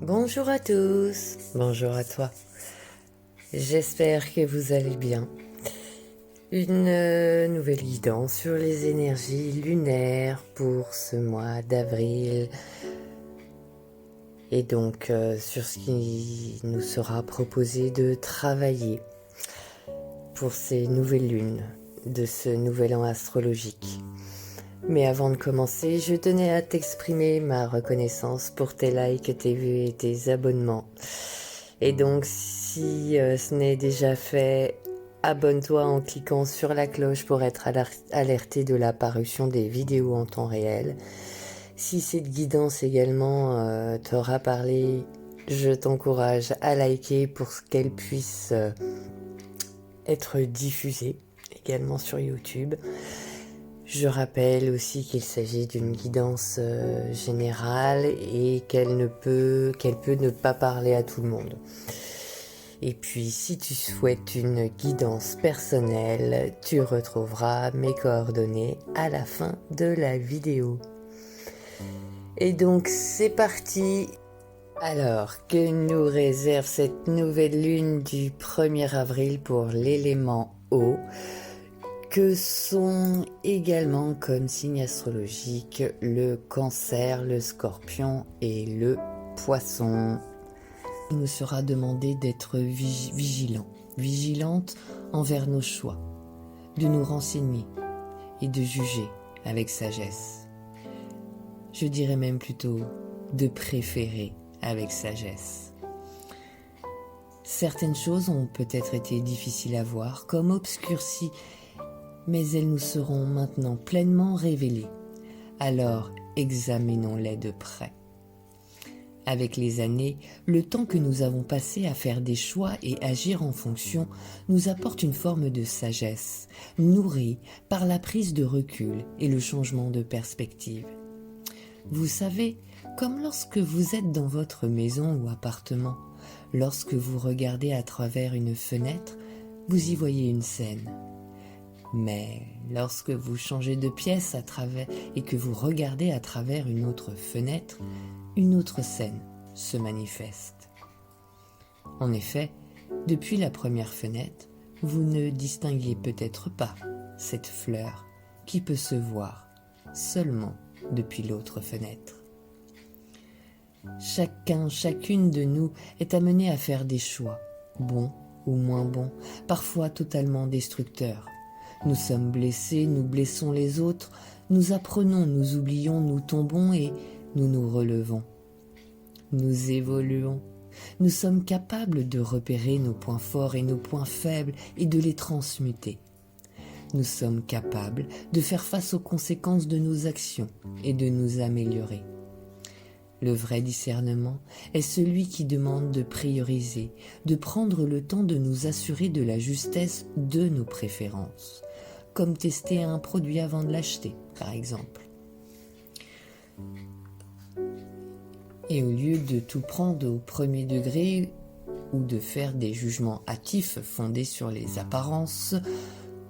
Bonjour à tous, bonjour à toi. J'espère que vous allez bien. Une nouvelle guidance sur les énergies lunaires pour ce mois d'avril et donc sur ce qui nous sera proposé de travailler pour ces nouvelles lunes de ce nouvel an astrologique. Mais avant de commencer, je tenais à t'exprimer ma reconnaissance pour tes likes, tes vues et tes abonnements. Et donc, si ce n'est déjà fait, abonne-toi en cliquant sur la cloche pour être alerté de la parution des vidéos en temps réel. Si cette guidance également t'aura parlé, je t'encourage à liker pour qu'elle puisse être diffusée également sur YouTube. Je rappelle aussi qu'il s'agit d'une guidance générale et qu'elle peut ne pas parler à tout le monde. Et puis si tu souhaites une guidance personnelle, tu retrouveras mes coordonnées à la fin de la vidéo. Et donc c'est parti. Alors, que nous réserve cette nouvelle lune du 1er avril pour l'élément eau ? Que sont également comme signes astrologiques le Cancer, le Scorpion et le Poisson. Il nous sera demandé d'être vigilante envers nos choix, de nous renseigner et de juger avec sagesse. Je dirais même plutôt de préférer avec sagesse. Certaines choses ont peut-être été difficiles à voir, comme obscurcies, mais elles nous seront maintenant pleinement révélées. Alors, examinons-les de près. Avec les années, le temps que nous avons passé à faire des choix et agir en fonction nous apporte une forme de sagesse, nourrie par la prise de recul et le changement de perspective. Vous savez, comme lorsque vous êtes dans votre maison ou appartement, lorsque vous regardez à travers une fenêtre, vous y voyez une scène. Mais lorsque vous changez de pièce et que vous regardez à travers une autre fenêtre, une autre scène se manifeste. En effet, depuis la première fenêtre, vous ne distinguez peut-être pas cette fleur qui peut se voir seulement depuis l'autre fenêtre. Chacune de nous est amenée à faire des choix, bons ou moins bons, parfois totalement destructeurs. Nous sommes blessés, nous blessons les autres, nous apprenons, nous oublions, nous tombons et nous nous relevons. Nous évoluons. Nous sommes capables de repérer nos points forts et nos points faibles et de les transmuter. Nous sommes capables de faire face aux conséquences de nos actions et de nous améliorer. Le vrai discernement est celui qui demande de prioriser, de prendre le temps de nous assurer de la justesse de nos préférences, comme tester un produit avant de l'acheter, par exemple. Et au lieu de tout prendre au premier degré ou de faire des jugements hâtifs fondés sur les apparences,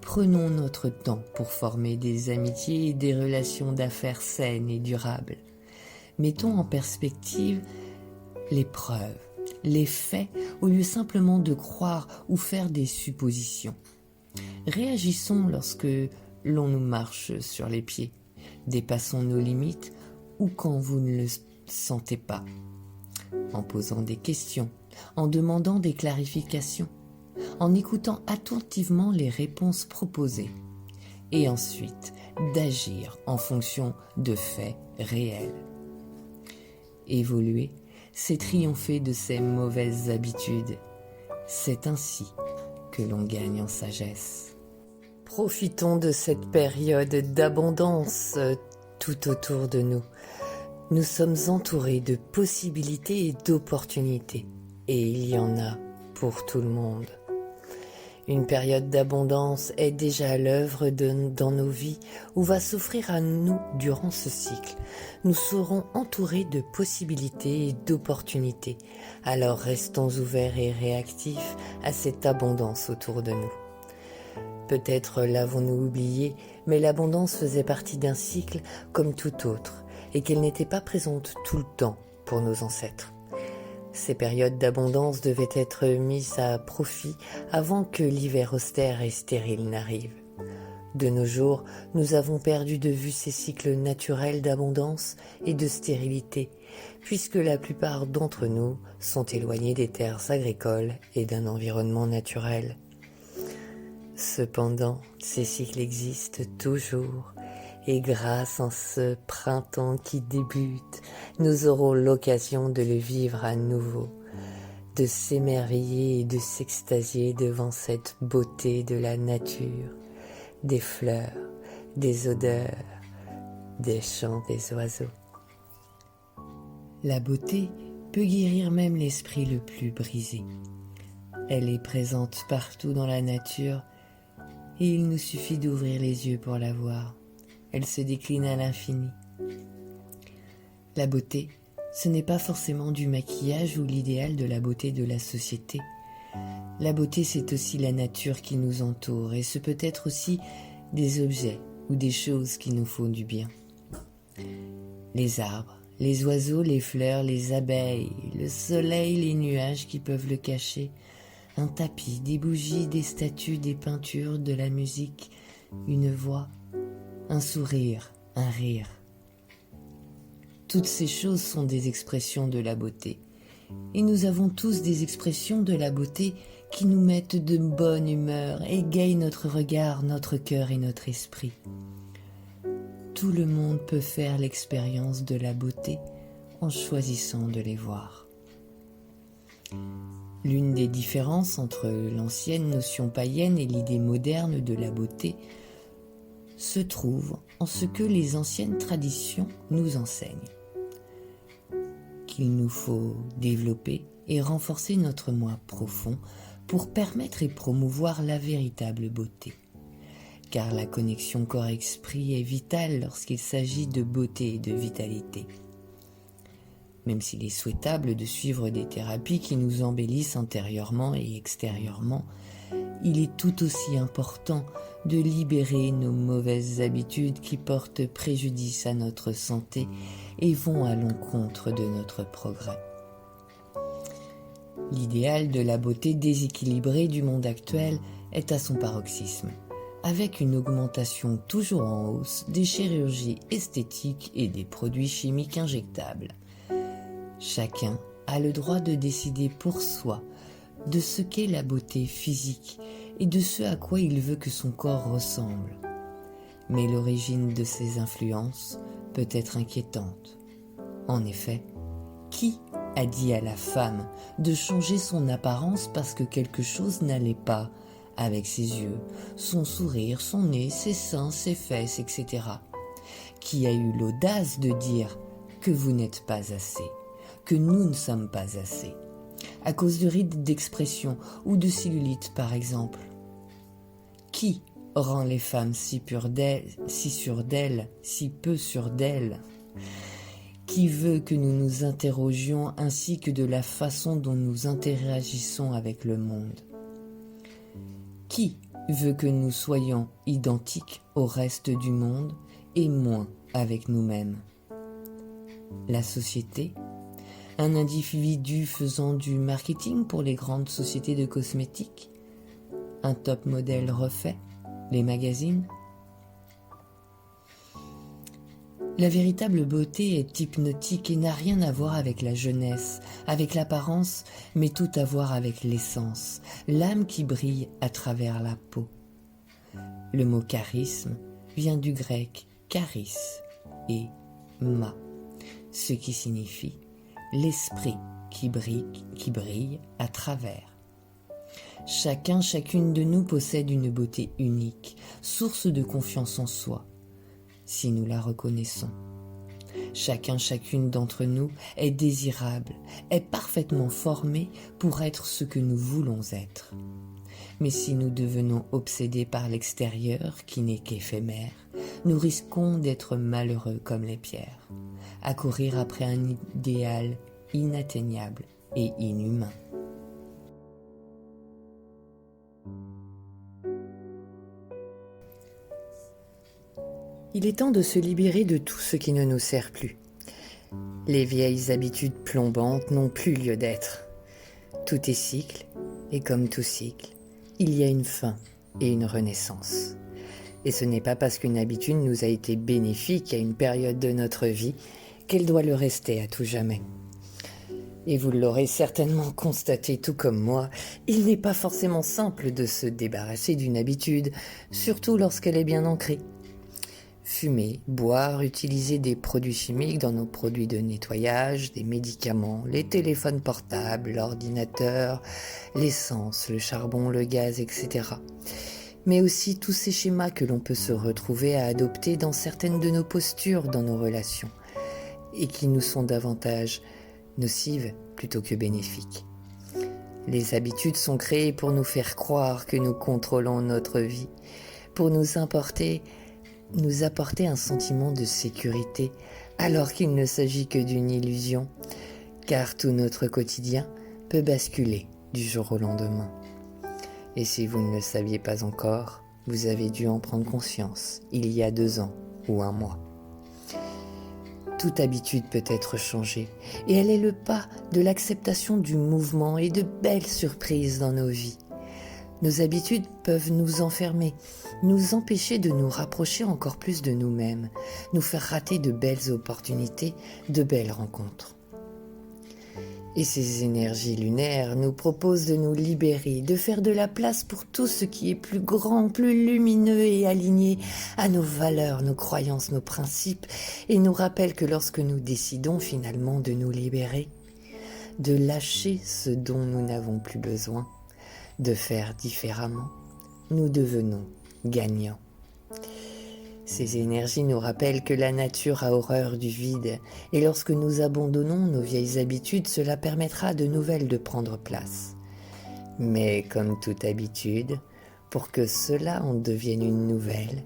prenons notre temps pour former des amitiés et des relations d'affaires saines et durables. Mettons en perspective les preuves, les faits, au lieu simplement de croire ou faire des suppositions. Réagissons lorsque l'on nous marche sur les pieds. Dépassons nos limites ou quand vous ne le sentez pas. En posant des questions, en demandant des clarifications, en écoutant attentivement les réponses proposées. Et ensuite, d'agir en fonction de faits réels. Évoluer, c'est triompher de ses mauvaises habitudes. C'est ainsi que l'on gagne en sagesse. Profitons de cette période d'abondance tout autour de nous. Nous sommes entourés de possibilités et d'opportunités, et il y en a pour tout le monde. Une période d'abondance est déjà à l'œuvre dans nos vies ou va s'offrir à nous durant ce cycle. Nous serons entourés de possibilités et d'opportunités, alors restons ouverts et réactifs à cette abondance autour de nous. Peut-être l'avons-nous oublié, mais l'abondance faisait partie d'un cycle comme tout autre, et qu'elle n'était pas présente tout le temps pour nos ancêtres. Ces périodes d'abondance devaient être mises à profit avant que l'hiver austère et stérile n'arrive. De nos jours, nous avons perdu de vue ces cycles naturels d'abondance et de stérilité, puisque la plupart d'entre nous sont éloignés des terres agricoles et d'un environnement naturel. Cependant, ces cycles existent toujours, et grâce à ce printemps qui débute, nous aurons l'occasion de le vivre à nouveau, de s'émerveiller et de s'extasier devant cette beauté de la nature, des fleurs, des odeurs, des chants des oiseaux. La beauté peut guérir même l'esprit le plus brisé. Elle est présente partout dans la nature et il nous suffit d'ouvrir les yeux pour la voir. Elle se décline à l'infini. La beauté, ce n'est pas forcément du maquillage ou l'idéal de la beauté de la société. La beauté, c'est aussi la nature qui nous entoure et ce peut être aussi des objets ou des choses qui nous font du bien. Les arbres, les oiseaux, les fleurs, les abeilles, le soleil, les nuages qui peuvent le cacher, un tapis, des bougies, des statues, des peintures, de la musique, une voix, un sourire, un rire. Toutes ces choses sont des expressions de la beauté. Et nous avons tous des expressions de la beauté qui nous mettent de bonne humeur, égayent notre regard, notre cœur et notre esprit. Tout le monde peut faire l'expérience de la beauté en choisissant de les voir. L'une des différences entre l'ancienne notion païenne et l'idée moderne de la beauté se trouve en ce que les anciennes traditions nous enseignent. Qu'il nous faut développer et renforcer notre moi profond pour permettre et promouvoir la véritable beauté. Car la connexion corps-esprit est vitale lorsqu'il s'agit de beauté et de vitalité. Même s'il est souhaitable de suivre des thérapies qui nous embellissent intérieurement et extérieurement, il est tout aussi important de libérer nos mauvaises habitudes qui portent préjudice à notre santé et vont à l'encontre de notre progrès. L'idéal de la beauté déséquilibrée du monde actuel est à son paroxysme, avec une augmentation toujours en hausse des chirurgies esthétiques et des produits chimiques injectables. Chacun a le droit de décider pour soi de ce qu'est la beauté physique et de ce à quoi il veut que son corps ressemble. Mais l'origine de ces influences peut être inquiétante. En effet, qui a dit à la femme de changer son apparence parce que quelque chose n'allait pas avec ses yeux, son sourire, son nez, ses seins, ses fesses, etc. Qui a eu l'audace de dire que vous n'êtes pas assez, que nous ne sommes pas assez, à cause de rides d'expression ou de cellulite par exemple. Qui rend les femmes si sûres d'elles, si peu sûres d'elles? Qui veut que nous nous interrogions ainsi que de la façon dont nous interagissons avec le monde? Qui veut que nous soyons identiques au reste du monde et moins avec nous-mêmes? La société? Un individu faisant du marketing pour les grandes sociétés de cosmétiques? Un top modèle refait? Les magazines? La véritable beauté est hypnotique et n'a rien à voir avec la jeunesse, avec l'apparence, mais tout à voir avec l'essence, l'âme qui brille à travers la peau. Le mot charisme vient du grec charis et ma, ce qui signifie l'esprit qui brille à travers. Chacune de nous possède une beauté unique, source de confiance en soi, si nous la reconnaissons. Chacune d'entre nous est désirable, est parfaitement formée pour être ce que nous voulons être. Mais si nous devenons obsédés par l'extérieur, qui n'est qu'éphémère, nous risquons d'être malheureux comme les pierres, à courir après un idéal inatteignable et inhumain. Il est temps de se libérer de tout ce qui ne nous sert plus. Les vieilles habitudes plombantes n'ont plus lieu d'être. Tout est cycle, et comme tout cycle, il y a une fin et une renaissance. Et ce n'est pas parce qu'une habitude nous a été bénéfique à une période de notre vie qu'elle doit le rester à tout jamais. Et vous l'aurez certainement constaté tout comme moi, il n'est pas forcément simple de se débarrasser d'une habitude, surtout lorsqu'elle est bien ancrée. Fumer, boire, utiliser des produits chimiques dans nos produits de nettoyage, des médicaments, les téléphones portables, l'ordinateur, l'essence, le charbon, le gaz, etc. Mais aussi tous ces schémas que l'on peut se retrouver à adopter dans certaines de nos postures dans nos relations et qui nous sont davantage nocives plutôt que bénéfiques. Les habitudes sont créées pour nous faire croire que nous contrôlons notre vie, pour nous apporter un sentiment de sécurité, alors qu'il ne s'agit que d'une illusion, car tout notre quotidien peut basculer du jour au lendemain. Et si vous ne le saviez pas encore, vous avez dû en prendre conscience il y a 2 ans ou 1 mois. Toute habitude peut être changée, et elle est le pas de l'acceptation du mouvement et de belles surprises dans nos vies. Nos habitudes peuvent nous enfermer, nous empêcher de nous rapprocher encore plus de nous-mêmes, nous faire rater de belles opportunités, de belles rencontres. Et ces énergies lunaires nous proposent de nous libérer, de faire de la place pour tout ce qui est plus grand, plus lumineux et aligné à nos valeurs, nos croyances, nos principes, et nous rappellent que lorsque nous décidons finalement de nous libérer, de lâcher ce dont nous n'avons plus besoin, de faire différemment, nous devenons gagnants. Ces énergies nous rappellent que la nature a horreur du vide, et lorsque nous abandonnons nos vieilles habitudes, cela permettra à de nouvelles de prendre place. Mais comme toute habitude, pour que cela en devienne une nouvelle,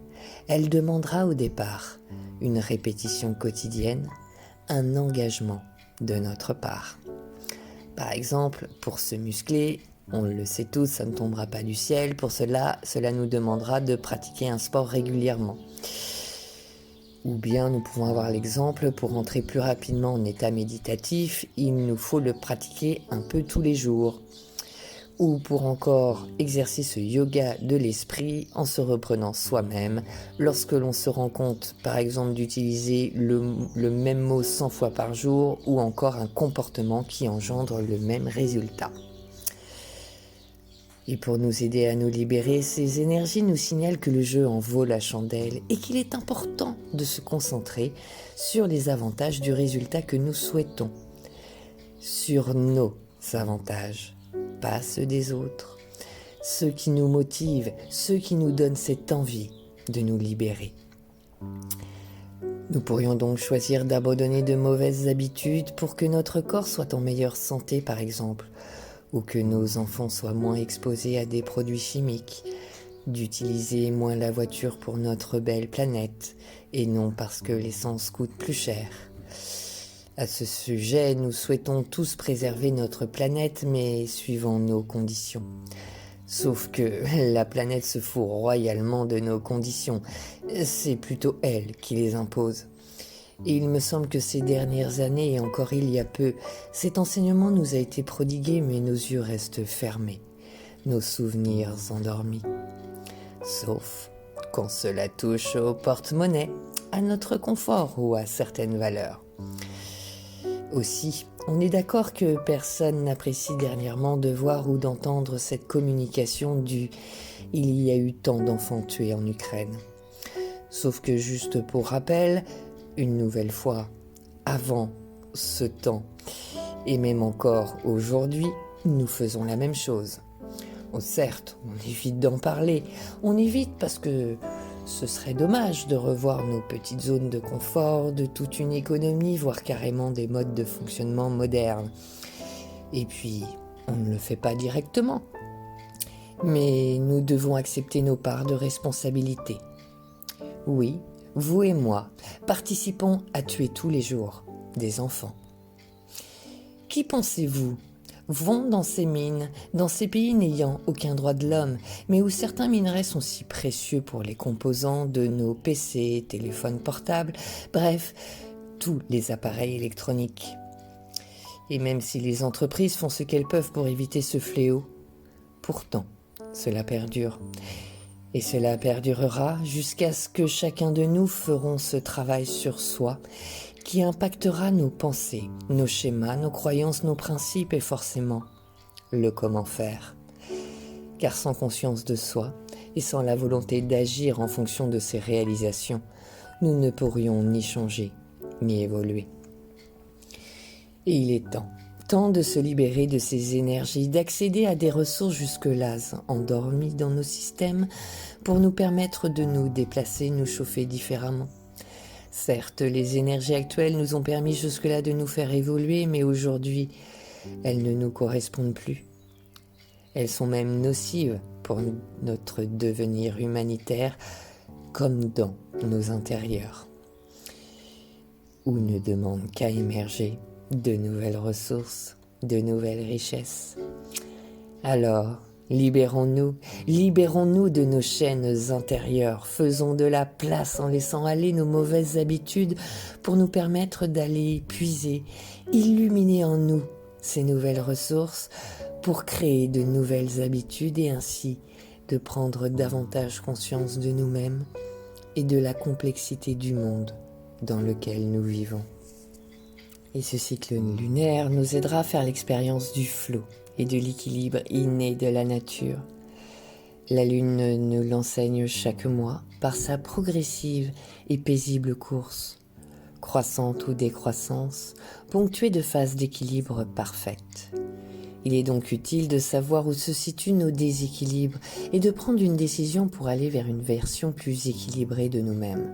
elle demandera au départ une répétition quotidienne, un engagement de notre part. Par exemple, pour se muscler, on le sait tous, ça ne tombera pas du ciel. Pour cela nous demandera de pratiquer un sport régulièrement. Ou bien nous pouvons avoir l'exemple, pour entrer plus rapidement en état méditatif, il nous faut le pratiquer un peu tous les jours. Ou pour encore exercer ce yoga de l'esprit en se reprenant soi-même, lorsque l'on se rend compte, par exemple, d'utiliser le même mot 100 fois par jour, ou encore un comportement qui engendre le même résultat. Et pour nous aider à nous libérer, ces énergies nous signalent que le jeu en vaut la chandelle et qu'il est important de se concentrer sur les avantages du résultat que nous souhaitons, sur nos avantages, pas ceux des autres, ceux qui nous motivent, ceux qui nous donnent cette envie de nous libérer. Nous pourrions donc choisir d'abandonner de mauvaises habitudes pour que notre corps soit en meilleure santé, par exemple, ou que nos enfants soient moins exposés à des produits chimiques, d'utiliser moins la voiture pour notre belle planète, et non parce que l'essence coûte plus cher. À ce sujet, nous souhaitons tous préserver notre planète, mais suivant nos conditions. Sauf que la planète se fout royalement de nos conditions, c'est plutôt elle qui les impose. Et il me semble que ces dernières années, et encore il y a peu, cet enseignement nous a été prodigué, mais nos yeux restent fermés, nos souvenirs endormis. Sauf quand cela touche au porte-monnaie, à notre confort ou à certaines valeurs. Aussi, on est d'accord que personne n'apprécie dernièrement de voir ou d'entendre cette communication du « il y a eu tant d'enfants tués en Ukraine ». Sauf que juste pour rappel, une nouvelle fois, avant ce temps, et même encore aujourd'hui, nous faisons la même chose. Certes, on évite d'en parler, on évite parce que ce serait dommage de revoir nos petites zones de confort, de toute une économie, voire carrément des modes de fonctionnement modernes. Et puis, on ne le fait pas directement. Mais nous devons accepter nos parts de responsabilité. Oui, vous et moi participons à tuer tous les jours des enfants. Qui pensez-vous vont dans ces mines, dans ces pays n'ayant aucun droit de l'homme, mais où certains minerais sont si précieux pour les composants de nos PC, téléphones portables, bref, tous les appareils électroniques. Et même si les entreprises font ce qu'elles peuvent pour éviter ce fléau, pourtant, cela perdure. Et cela perdurera jusqu'à ce que chacun de nous ferons ce travail sur soi qui impactera nos pensées, nos schémas, nos croyances, nos principes et forcément le comment faire. Car sans conscience de soi et sans la volonté d'agir en fonction de ses réalisations, nous ne pourrions ni changer, ni évoluer. Et il est temps de se libérer de ces énergies, d'accéder à des ressources jusque-là endormies dans nos systèmes pour nous permettre de nous déplacer, nous chauffer différemment. Certes, les énergies actuelles nous ont permis jusque-là de nous faire évoluer, mais aujourd'hui, elles ne nous correspondent plus. Elles sont même nocives pour notre devenir humanitaire, comme dans nos intérieurs, où ne demandent qu'à émerger de nouvelles ressources, de nouvelles richesses. Alors, libérons-nous de nos chaînes intérieures, faisons de la place en laissant aller nos mauvaises habitudes pour nous permettre d'aller puiser, illuminer en nous ces nouvelles ressources pour créer de nouvelles habitudes et ainsi de prendre davantage conscience de nous-mêmes et de la complexité du monde dans lequel nous vivons. Et ce cycle lunaire nous aidera à faire l'expérience du flot et de l'équilibre inné de la nature. La Lune nous l'enseigne chaque mois par sa progressive et paisible course, croissante ou décroissance, ponctuée de phases d'équilibre parfaites. Il est donc utile de savoir où se situent nos déséquilibres et de prendre une décision pour aller vers une version plus équilibrée de nous-mêmes.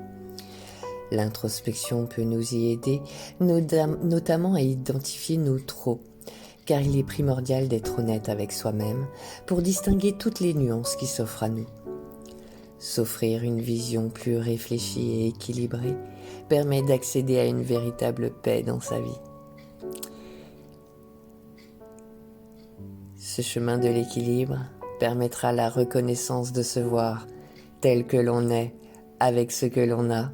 L'introspection peut nous y aider, notamment à identifier nos trop, car il est primordial d'être honnête avec soi-même pour distinguer toutes les nuances qui s'offrent à nous. S'offrir une vision plus réfléchie et équilibrée permet d'accéder à une véritable paix dans sa vie. Ce chemin de l'équilibre permettra la reconnaissance de se voir tel que l'on est, avec ce que l'on a.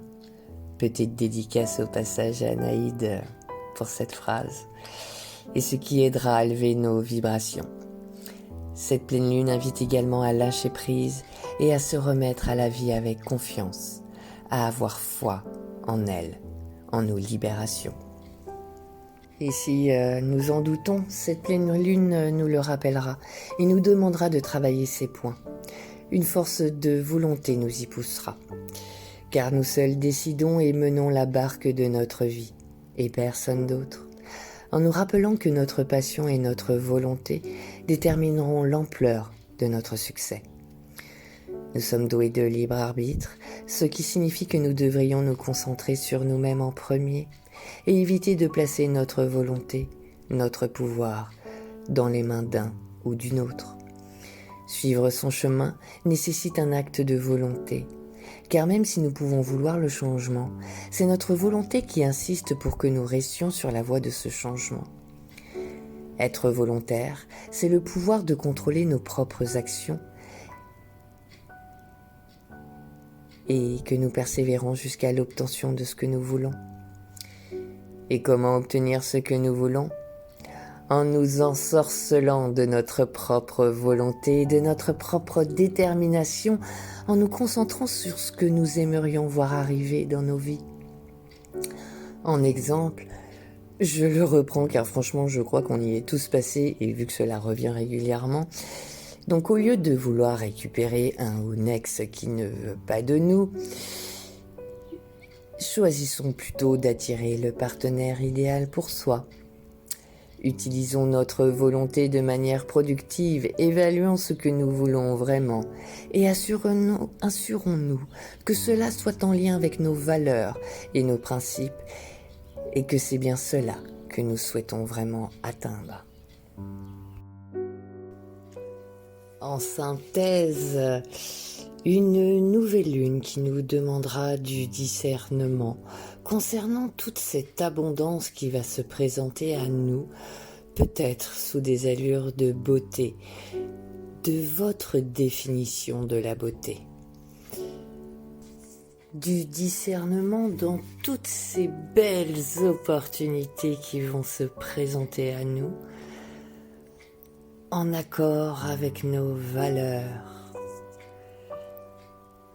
Petite dédicace au passage à Anaïd pour cette phrase. Et ce qui aidera à élever nos vibrations. Cette pleine lune invite également à lâcher prise et à se remettre à la vie avec confiance, à avoir foi en elle, en nos libérations. Et si nous en doutons, cette pleine lune nous le rappellera et nous demandera de travailler ces points. Une force de volonté nous y poussera. Car nous seuls décidons et menons la barque de notre vie, et personne d'autre, en nous rappelant que notre passion et notre volonté détermineront l'ampleur de notre succès. Nous sommes doués de libre arbitre, ce qui signifie que nous devrions nous concentrer sur nous-mêmes en premier et éviter de placer notre volonté, notre pouvoir, dans les mains d'un ou d'une autre. Suivre son chemin nécessite un acte de volonté, car même si nous pouvons vouloir le changement, c'est notre volonté qui insiste pour que nous restions sur la voie de ce changement. Être volontaire, c'est le pouvoir de contrôler nos propres actions et que nous persévérons jusqu'à l'obtention de ce que nous voulons. Et comment obtenir ce que nous voulons ? En nous ensorcelant de notre propre volonté, de notre propre détermination, en nous concentrant sur ce que nous aimerions voir arriver dans nos vies. En exemple, je le reprends car franchement je crois qu'on y est tous passés et vu que cela revient régulièrement. Donc au lieu de vouloir récupérer un ou une ex qui ne veut pas de nous, choisissons plutôt d'attirer le partenaire idéal pour soi. Utilisons notre volonté de manière productive, évaluons ce que nous voulons vraiment et assurons-nous que cela soit en lien avec nos valeurs et nos principes et que c'est bien cela que nous souhaitons vraiment atteindre. En synthèse, une nouvelle lune qui nous demandera du discernement concernant toute cette abondance qui va se présenter à nous, peut-être sous des allures de beauté, de votre définition de la beauté. du discernement dans toutes ces belles opportunités qui vont se présenter à nous, en accord avec nos valeurs,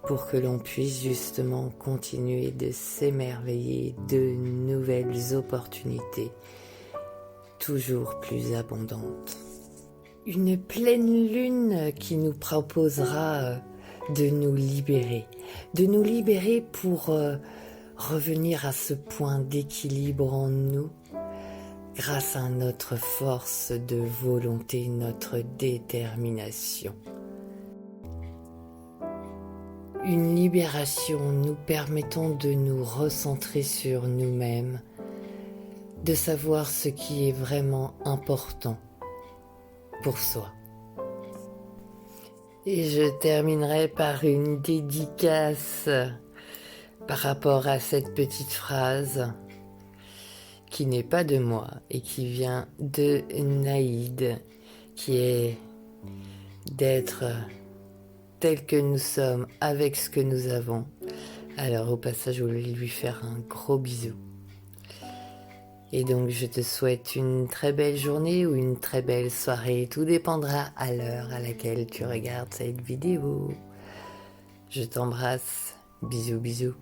pour que l'on puisse justement continuer de s'émerveiller de nouvelles opportunités, toujours plus abondantes. Une pleine lune qui nous proposera de nous libérer pour revenir à ce point d'équilibre en nous, grâce à notre force de volonté, notre détermination. Une libération nous permettant de nous recentrer sur nous-mêmes, de savoir ce qui est vraiment important pour soi. Et je terminerai par une dédicace par rapport à cette petite phrase qui n'est pas de moi et qui vient de Naïd, qui est d'être tel que nous sommes avec ce que nous avons. Alors au passage, je voulais lui faire un gros bisou. Et donc je te souhaite une très belle journée ou une très belle soirée. Tout dépendra à l'heure à laquelle tu regardes cette vidéo. Je t'embrasse. Bisous, bisous.